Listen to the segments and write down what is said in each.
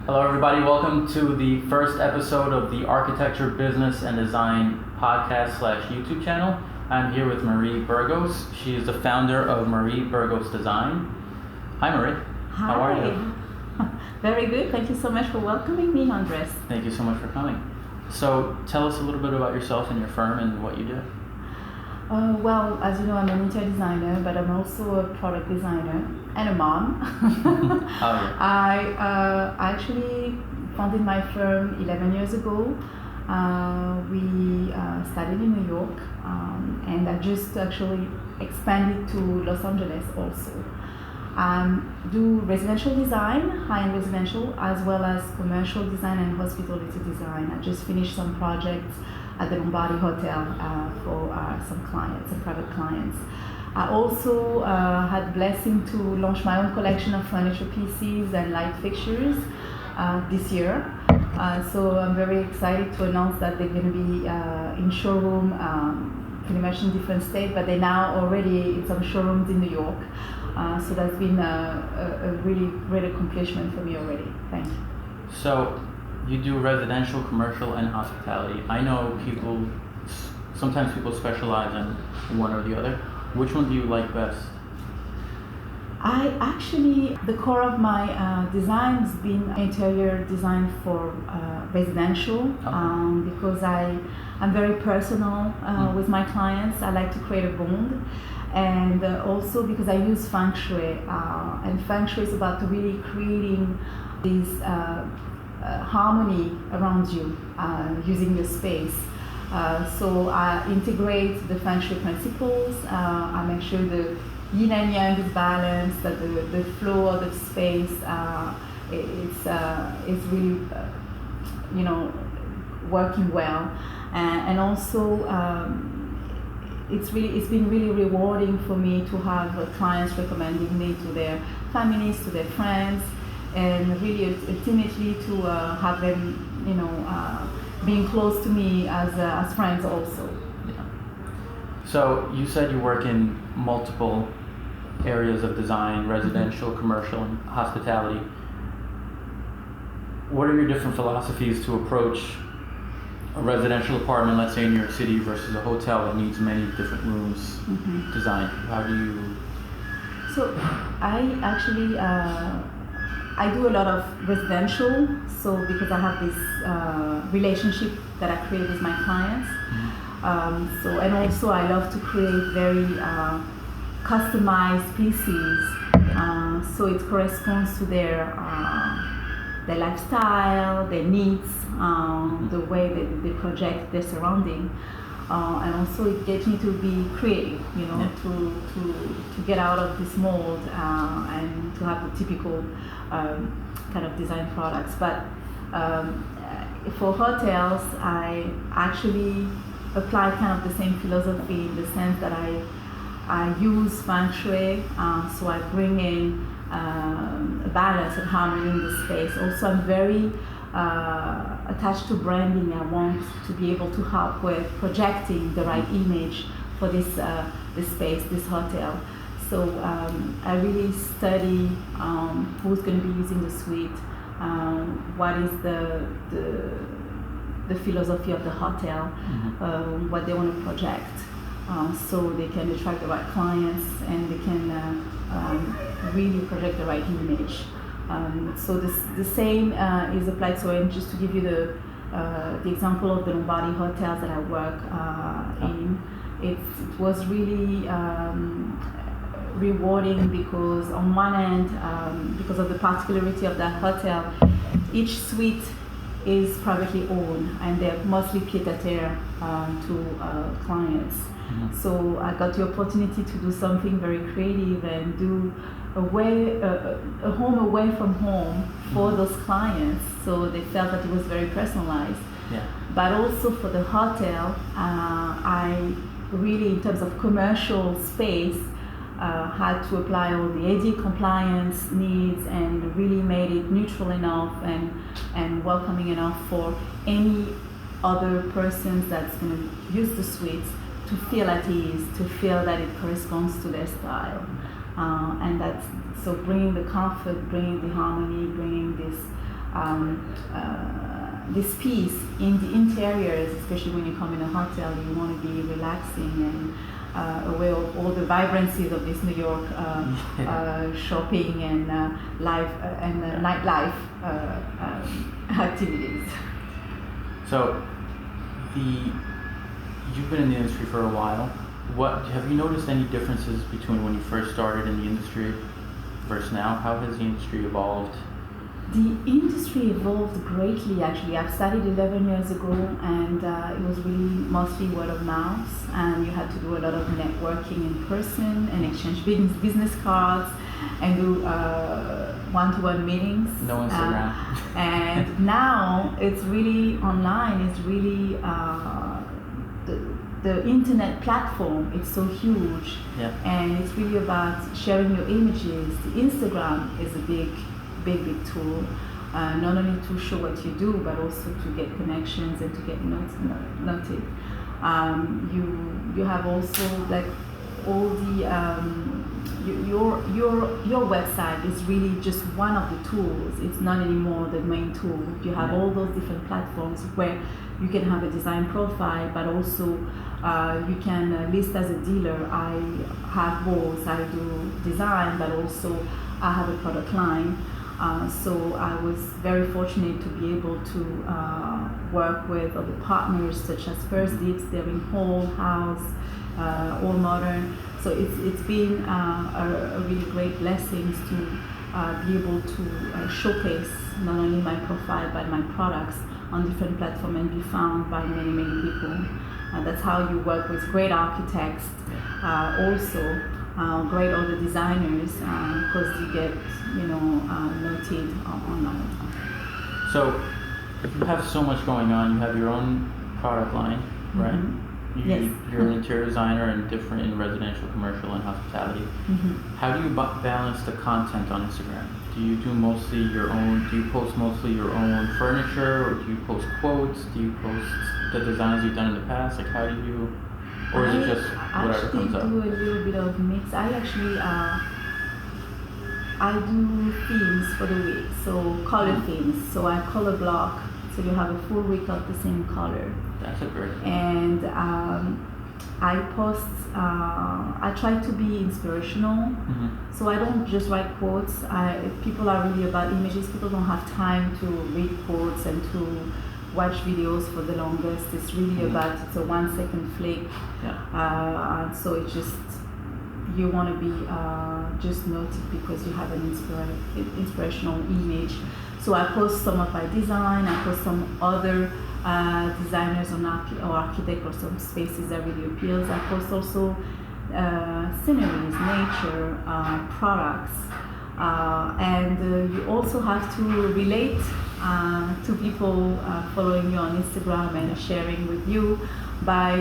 Hello, everybody. Welcome to the first episode of the Architecture, Business, and Design podcast / YouTube channel. I'm here with Marie Burgos. She is the founder of Marie Burgos Design. Hi, Marie. Hi. How are you? Very good. Thank you so much for welcoming me, Andres. Thank you so much for coming. So, tell us a little bit about yourself and your firm and what you do. Well, as you know, I'm an interior designer, but I'm also a product designer and a mom. Oh, yeah. I actually founded my firm 11 years ago. We started in New York, and I just actually expanded to Los Angeles also. Do residential design, high-end residential, as well as commercial design and hospitality design. I just finished some projects at the Lombardi Hotel for some clients, some private clients. I also had the blessing to launch my own collection of furniture pieces and light fixtures this year. So I'm very excited to announce that they're going to be in showroom, pretty much in different states, but they're now already in some showrooms in New York. So that's been a really great accomplishment for me already. Thank you. So, you do residential, commercial, and hospitality. I know sometimes people specialize in one or the other. Which one do you like best? The core of my design has been interior design for residential, because I'm very personal with my clients. I like to create a bond. And also because I use Feng Shui, and Feng Shui is about really creating this harmony around you using your space. So I integrate the Feng Shui principles. I make sure the yin and yang is balanced, that the flow of the space it's really working well, and also it's been really rewarding for me to have clients recommending me to their families, to their friends, and really ultimately to have them being close to me as friends also. Yeah. So you said you work in multiple areas of design: residential, commercial, and hospitality. What are your different philosophies to approach a residential apartment, let's say in New York City, versus a hotel that needs many different rooms designed? How do you... So I actually I do a lot of residential, so because I have this relationship that I create with my clients. And also I love to create very customized pieces, so it corresponds to their lifestyle, their needs, the way that they project their surrounding, and also it gets me to be creative, to get out of this mold and to have the typical kind of design products. But for hotels, I actually apply kind of the same philosophy in the sense that I use Feng Shui, so I bring in a balance and harmony in the space. Also, I'm very attached to branding. I want to be able to help with projecting the right image for this space, this hotel. So I really study who's going to be using the suite, what is the philosophy of the hotel, what they want to project, so they can attract the right clients and they can really project the right image. So the same is applied. So, and just to give you the example of the Lombardi hotels that I work in, it was really rewarding because on one end, because of the particularity of that hotel, each suite is privately owned and they're mostly pied-à-terre to clients. So I got the opportunity to do something very creative and do a home away from home for those clients, so they felt that it was very personalized. Yeah. But also for the hotel, I really, in terms of commercial space, had to apply all the AD compliance needs and really made it neutral enough and welcoming enough for any other persons that's going to use the suites to feel at ease, to feel that it corresponds to their style. And that's so bringing the comfort, bringing the harmony, bringing this this piece in the interiors, especially when you come in a hotel, you want to be relaxing and aware of all the vibrancies of this New York shopping and life and nightlife activities. So, you've been in the industry for a while. Have you noticed any differences between when you first started in the industry versus now? How has the industry evolved? The industry evolved greatly, actually. I've started 11 years ago, and it was really mostly word of mouth, and you had to do a lot of networking in person and exchange business cards and do one-to-one meetings. No Instagram. And now it's really online. It's really the internet platform. It's so huge, and it's really about sharing your images. The Instagram is a big tool, not only to show what you do, but also to get connections and to get noted. You have also like all the your website is really just one of the tools. It's not anymore the main tool. You have all those different platforms where you can have a design profile, but also you can list as a dealer. I have both. I do design, but also I have a product line. So I was very fortunate to be able to work with other partners such as First Dibs, they're in Houzz, All Modern. So it's been a really great blessing to be able to showcase not only my profile but my products on different platforms and be found by many people. That's how you work with great architects, also great other designers, because you get noted online. So you have so much going on. You have your own product line, right? Mm-hmm. Yes. You're an interior designer in residential, commercial, and hospitality. Mm-hmm. How do you balance the content on Instagram? Do you do mostly your own? Do you post mostly your own furniture, or do you post quotes? Do you post the designs you've done in the past? Like, how do you? Or is it just whatever comes up? I actually do a little bit of mix. I actually I do themes for the week, so color themes. So I color block, so you have a full week of the same color. That's a great. And I post. I try to be inspirational, so I don't just write quotes. People are really about images. People don't have time to read quotes and to watch videos for the longest. It's really about, it's a 1 second flick. So it's just, you want to be just noted because you have an inspirational image. So I post some of my design, I post some other designers or architect or some spaces that really appeals. I post also sceneries, nature, products. And you also have to relate to people following you on Instagram and sharing with you by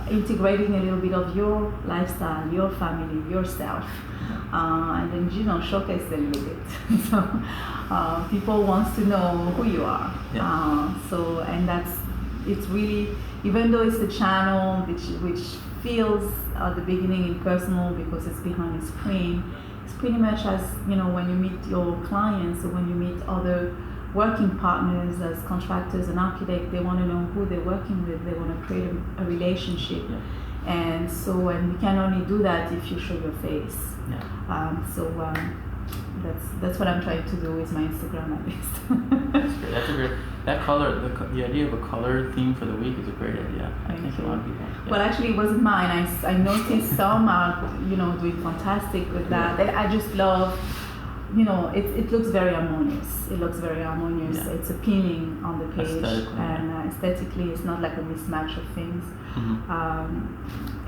integrating a little bit of your lifestyle, your family, yourself, and then showcase a little bit. So people want to know who you are. And it's really, even though it's a channel which feels at the beginning impersonal because it's behind a screen, it's pretty much as when you meet your clients or when you meet other working partners as contractors and architects, they want to know who they're working with. They want to create a relationship. And we can only do that if you show your face. That's what I'm trying to do with my Instagram at least. That's great. That's a great. That color, the idea of a color theme for the week is a great idea. I think a lot of people. Well, actually, it wasn't mine. I noticed some are doing fantastic with that. And I just love. It looks very harmonious. It's appealing on the page, and aesthetically, it's not like a mismatch of things.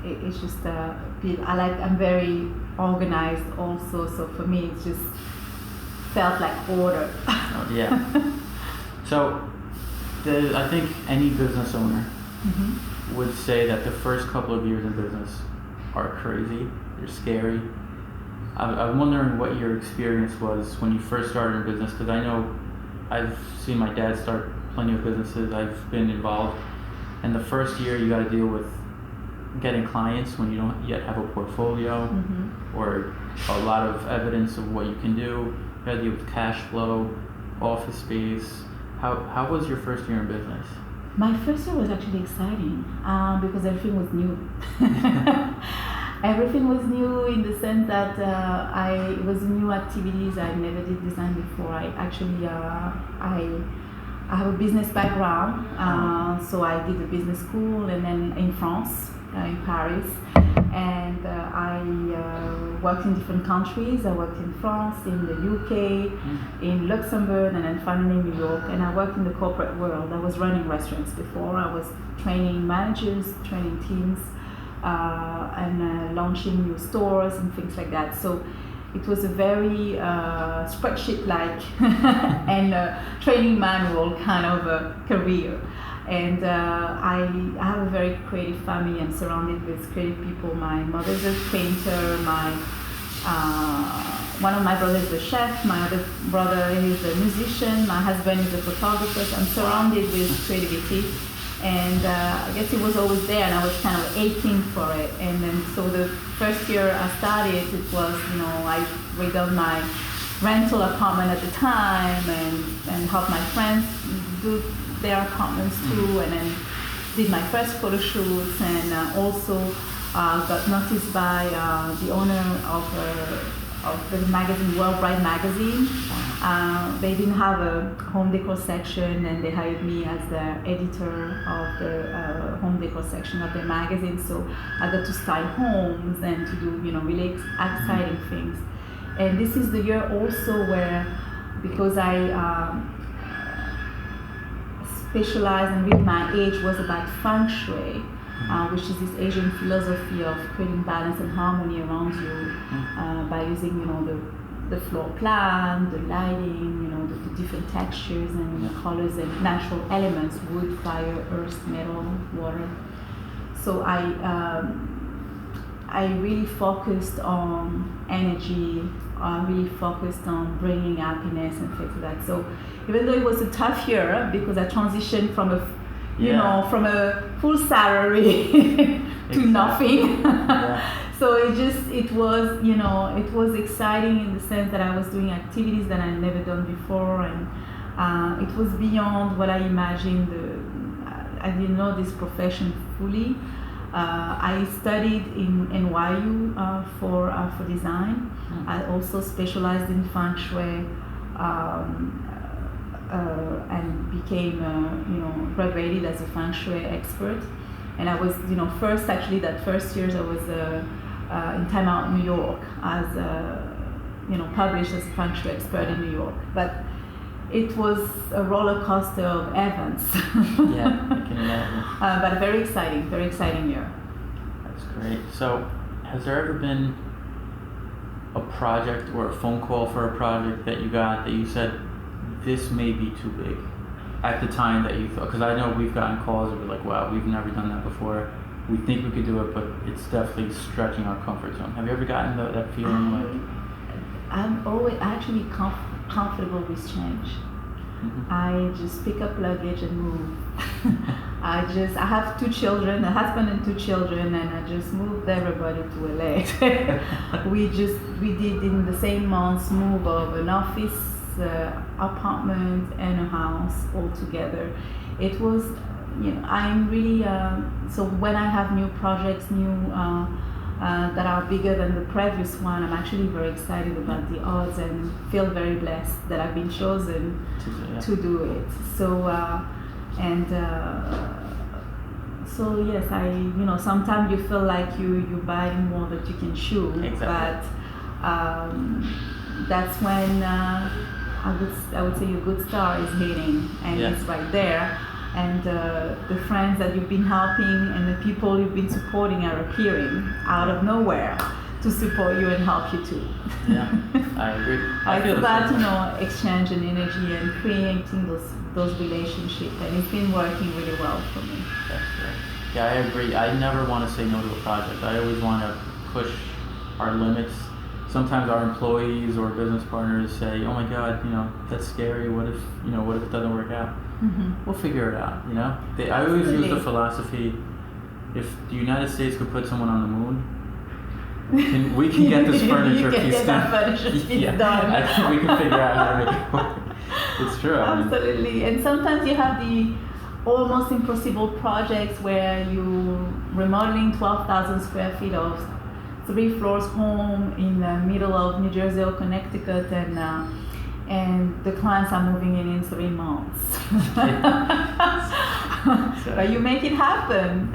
It's just I'm very organized also. So for me, it just felt like order. So, I think any business owner would say that the first couple of years in business are crazy. They're scary. I'm wondering what your experience was when you first started in business, because I know I've seen my dad start plenty of businesses. I've been involved, and the first year you got to deal with getting clients when you don't yet have a portfolio or a lot of evidence of what you can do. You got to deal with cash flow. office space. How was your first year in business? My first year was actually exciting because everything was new. Everything was new in the sense that it was new activities. I never did design before. I actually I have a business background, so I did a business school and then in France, in Paris, and I worked in different countries. I worked in France, in the UK, in Luxembourg, and then finally in New York. And I worked in the corporate world. I was running restaurants before. I was training managers, training teams, and launching new stores and things like that. So it was a very spreadsheet-like and training manual kind of a career. And I have a very creative family. I'm surrounded with creative people. My mother's a painter. One of my brothers is a chef. My other brother is a musician. My husband is a photographer. So I'm surrounded with creativity. And I guess it was always there, and I was kind of aching for it. And then so the first year I started, it was, I redone my rental apartment at the time and helped my friends do their apartments too, and then did my first photo shoots, and also got noticed by the owner of the magazine, World Bride Magazine. They didn't have a home decor section, and they hired me as the editor of the home decor section of the magazine. So I got to style homes and to do, really exciting things. And this is the year also where, because I specialized and really my age was about Feng Shui, which is this Asian philosophy of creating balance and harmony around you by using, the floor plan, the lighting, the different textures and colors and natural elements, wood, fire, earth, metal, water. So I really focused on energy. I really focused on bringing happiness and things like that. So even though it was a tough year because I transitioned from from a full salary to nothing. So it was exciting in the sense that I was doing activities that I'd never done before, and it was beyond what I imagined. I didn't know this profession fully. I studied in NYU for design. I also specialized in Feng Shui and became graduated as a Feng Shui expert. And I was that first year I was in Time Out New York as published as a Feng Shui expert in New York. But it was a roller coaster of events. Yeah, I can imagine. But a very exciting year. That's great. So, has there ever been a project or a phone call for a project that you got that you said, this may be too big? At the time that you thought, because I know we've gotten calls that were like, wow, we've never done that before. We think we could do it, but it's definitely stretching our comfort zone. Have you ever gotten that feeling I'm always actually comfortable with change. I just pick up luggage and move. I have 2 children, a husband and 2 children, and I just moved everybody to LA. We did in the same months move of an office, apartment, and a house all together. It was, I'm really, so when I have new projects, that are bigger than the previous one, I'm actually very excited about the odds and feel very blessed that I've been chosen to do it. So so yes, sometimes you feel like you're biting more than you can chew. Exactly. But that's when I would say your good star is hitting, and it's right there. And the friends that you've been helping and the people you've been supporting are appearing out of nowhere to support you and help you too. Yeah, I agree. It's about exchange and energy and creating those relationships, and it's been working really well for me. That's great. Yeah, I agree. I never want to say no to a project. I always want to push our limits. Sometimes our employees or business partners say, "Oh my God, that's scary. What if it doesn't work out?" We'll figure it out. I always use the philosophy: if the United States could put someone on the moon, we can get this furniture piece done. Yeah, I think we can figure out how to make it work. It's true. Absolutely. And sometimes you have the almost impossible projects where you're remodeling 12,000 square feet of 3 floors home in the middle of New Jersey or Connecticut, and the clients are moving in 3 months. But you make it happen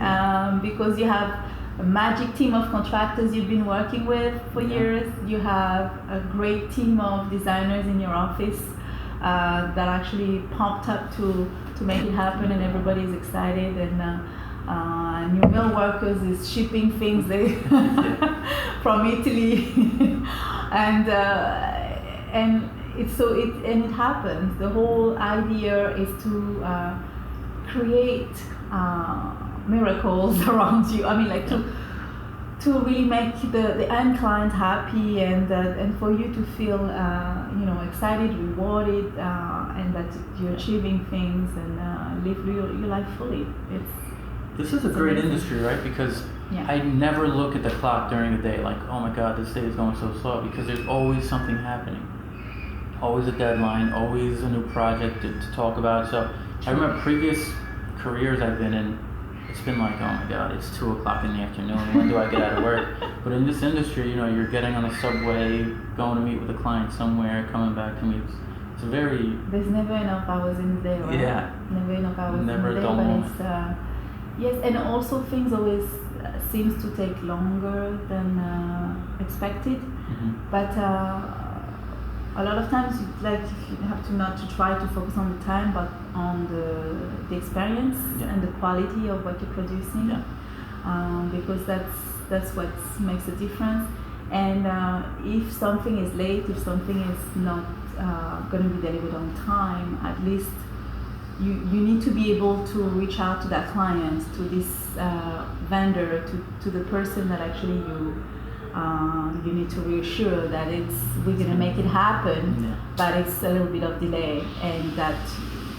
because you have a magic team of contractors you've been working with for years. You have a great team of designers in your office that actually pumped up to make it happen, and everybody's excited. And your mill workers is shipping things from Italy, and it happens. The whole idea is to create miracles around you. I mean, like to really make the end client happy, and for you to feel excited, rewarded, and that you're achieving things and live your life fully. This is a great industry, right? Because I never look at the clock during the day like, oh my God, this day is going so slow, because there's always something happening. Always a deadline, always a new project to talk about. So I remember previous careers I've been in, it's been like, oh my God, it's 2 o'clock in the afternoon, when do I get out of work? But in this industry, you're getting on the subway, going to meet with a client somewhere, coming back to meet. It's very... There's never enough hours in the day, right? Yeah. Never enough hours never in the day, dull but moment. it's... yes, and also things always seems to take longer than expected. Mm-hmm. But a lot of times, you have to not to try to focus on the time, but on the experience and the quality of what you're producing, because that's what makes a difference. And if something is late, if something is not going to be delivered on time, at least you need to be able to reach out to that client, to this vendor, to the person that actually you need to reassure that we're going to make it happen, but it's a little bit of delay, and that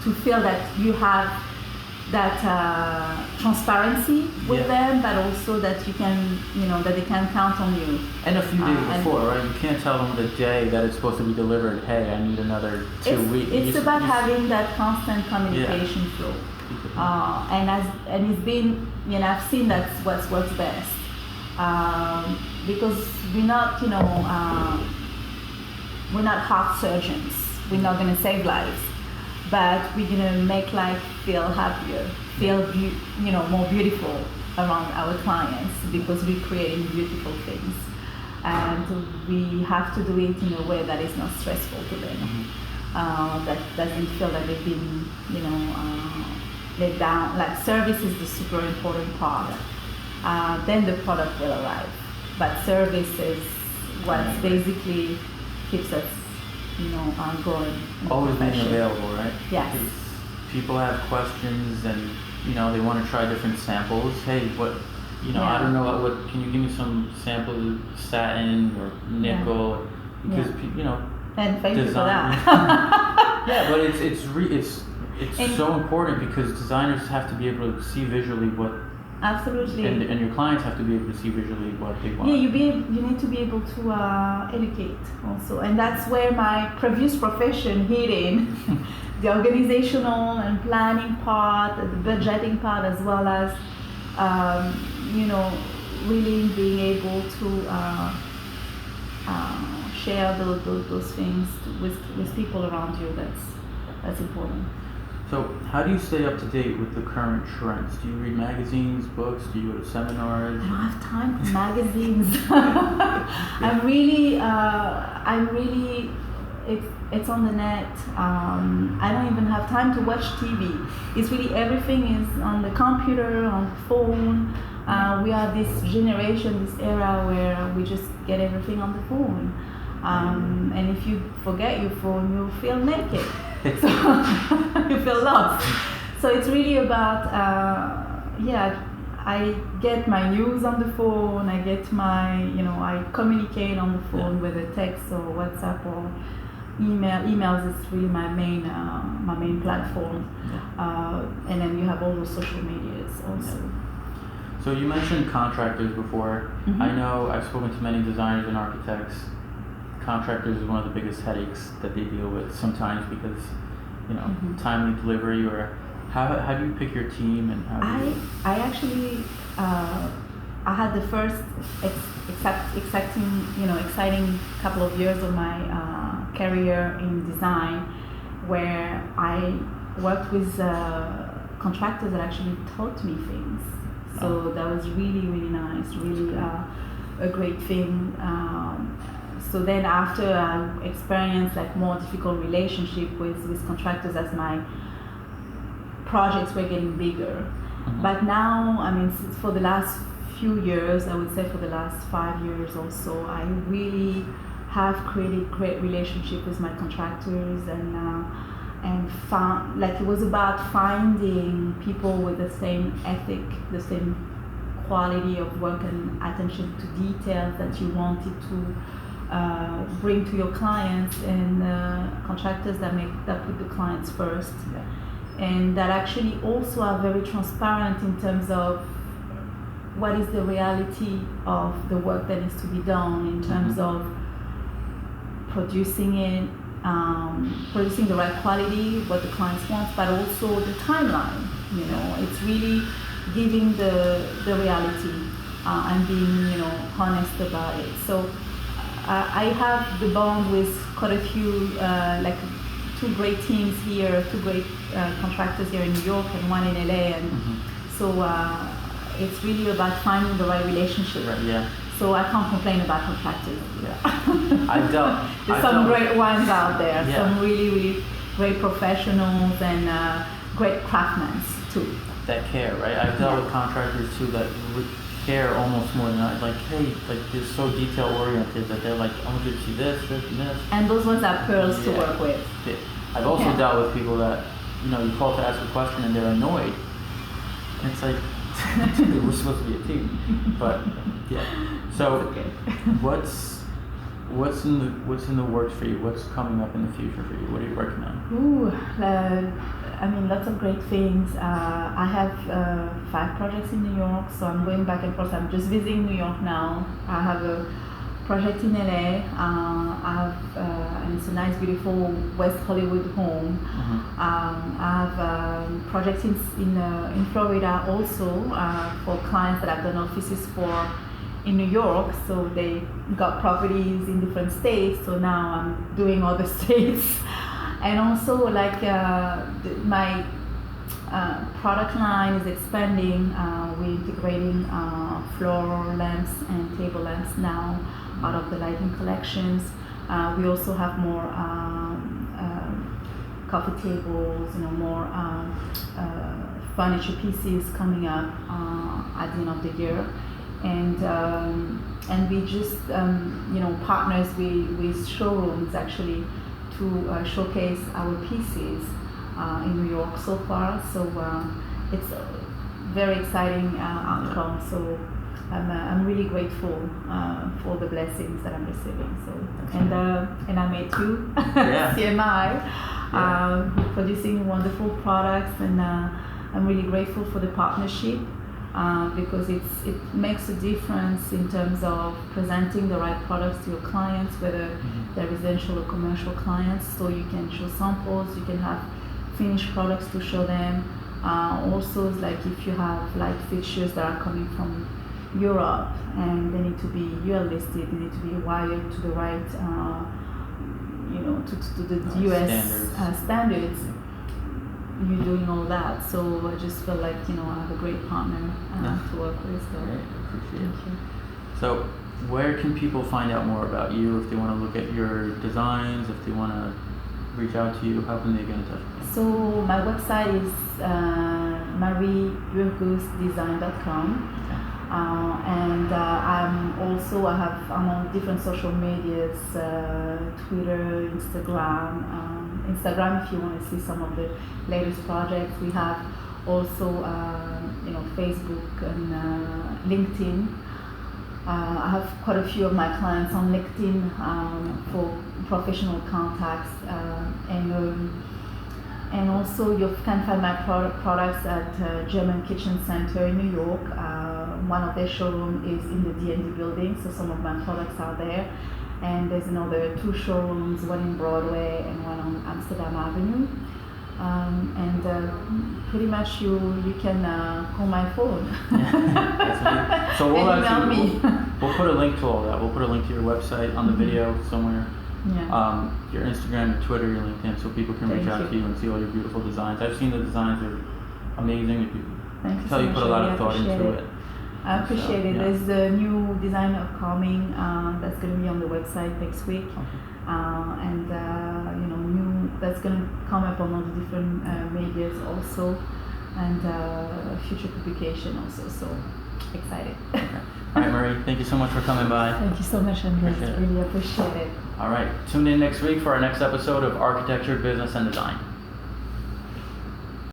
to feel that you have that transparency with them, but also that you can, that they can count on you. And a few days before, right? You can't tell them the day that it's supposed to be delivered, hey, I need another 2 weeks. It's about having that constant communication flow. And it's been, I've seen that's what works best. Because we're not, we're not heart surgeons. We're not going to save lives, but we're going to make life feel happier, feel more beautiful around our clients, because we're creating beautiful things, and we have to do it in a way that is not stressful to them, that doesn't feel that they've been, let down. Like, service is the super important part. Then the product will arrive. But service is what basically keeps us, going. Always being available, right? Yes. Because people have questions, and they want to try different samples. Hey, what? I don't know what. Can you give me some samples of satin or nickel? Because And thank you for design. that. But it's so important, because designers have to be able to see visually what. Absolutely. And your clients have to be able to see visually what they want. Yeah, you need to be able to educate also, and that's where my previous profession hit in, the organizational and planning part, the budgeting part, as well as really being able to share those things with people around you. That's important. So how do you stay up to date with the current trends? Do you read magazines, books? Do you go to seminars? I don't have time for magazines. I'm really, it's on the net. I don't even have time to watch TV. It's really, everything is on the computer, on the phone. We are this generation, this era where we just get everything on the phone. And if you forget your phone, you'll feel naked. So you feel lost. So it's really about, I get my news on the phone, I get my, I communicate on the phone, whether text or WhatsApp or email. Emails is really my main platform. And then you have all the social medias also. So you mentioned contractors before. Mm-hmm. I know I've spoken to many designers and architects. Contractors is one of the biggest headaches that they deal with sometimes, because timely delivery, or how do you pick your team and how do you... I actually I had the first exciting couple of years of my career in design, where I worked with contractors that actually taught me things. So that was really, really nice, really a great thing. So then after I experienced like more difficult relationship with contractors as my projects were getting bigger. But now, I mean, for the last few years, I would say for the last 5 years or so, I really have created great relationship with my contractors, and found, like, it was about finding people with the same ethic, the same quality of work and attention to details that you wanted to bring to your clients, and contractors that put the clients first. And that actually also are very transparent in terms of what is the reality of the work that needs to be done in terms of producing it, producing the right quality, what the clients want, but also the timeline. It's really giving the reality and being honest about it. So I have the bond with quite a few, like 2 great teams here, 2 great contractors here in New York and 1 in LA, and so it's really about finding the right relationship. Right, yeah. So I can't complain about contractors. There's some great ones out there, Yeah. some really, really great professionals and great craftsmen too. That care, right? I've dealt with contractors too that care almost more than I, like, hey, like, they're so detail oriented that they're like, I want you to see this, this, and this. And those ones are pearls to work with. I've also dealt with people that, you call to ask a question and they're annoyed. And it's like, we're supposed to be a team. But yeah. So what's in the works for you? What's coming up in the future for you? What are you working on? I mean, lots of great things. I have 5 projects in New York, so I'm going back and forth. I'm just visiting New York now. I have a project in LA. And it's a nice, beautiful West Hollywood home. I have projects in Florida also for clients that I've done offices for in New York. So they got properties in different states. So now I'm doing other states. And also, like, my product line is expanding. We're integrating floor lamps and table lamps now out of the lighting collections. We also have more coffee tables, more furniture pieces coming up at the end of the year. And we just partners with showrooms actually to showcase our pieces in New York so far. So it's a very exciting outcome. So I'm really grateful for the blessings that I'm receiving. So and I made 2 CMI producing wonderful products, and I'm really grateful for the partnership. Because it makes a difference in terms of presenting the right products to your clients, whether they're residential or commercial clients. So you can show samples, you can have finished products to show them. Also, it's like if you have light fixtures that are coming from Europe and they need to be UL listed, they need to be wired to the right, to the US standards. You're doing all that, so I just feel like I have a great partner to work with. So great, I appreciate it. So, where can people find out more about you if they want to look at your designs, if they want to reach out to you? How can they get in touch with you? So my website is marieburgosdesign.com. And I'm on different social medias, Twitter, Instagram. Instagram, if you want to see some of the latest projects. We have also Facebook and LinkedIn. I have quite a few of my clients on LinkedIn for professional contacts, and also you can find my products at German Kitchen Center in New York. One of their showrooms is in the D&D building, so some of my products are there. And there's another 2 showrooms, one in Broadway and one on Amsterdam Avenue. Pretty much you can call my phone. Yeah, so we'll email me. We'll put a link to all that. We'll put a link to your website on the video somewhere. Yeah. Your Instagram, your Twitter, your LinkedIn, so people can reach out to you and see all your beautiful designs. I've seen the designs; they're amazing. Thank you tell so you much. put a lot of thought into it. I appreciate it. Yeah. There's a new design upcoming that's going to be on the website next week, new that's going to come up on all the different medias also, and future publication also. So excited. Okay. All right, Marie. Thank you so much for coming by. Thank you so much, Andres. Really appreciate it. All right. Tune in next week for our next episode of Architecture, Business, and Design.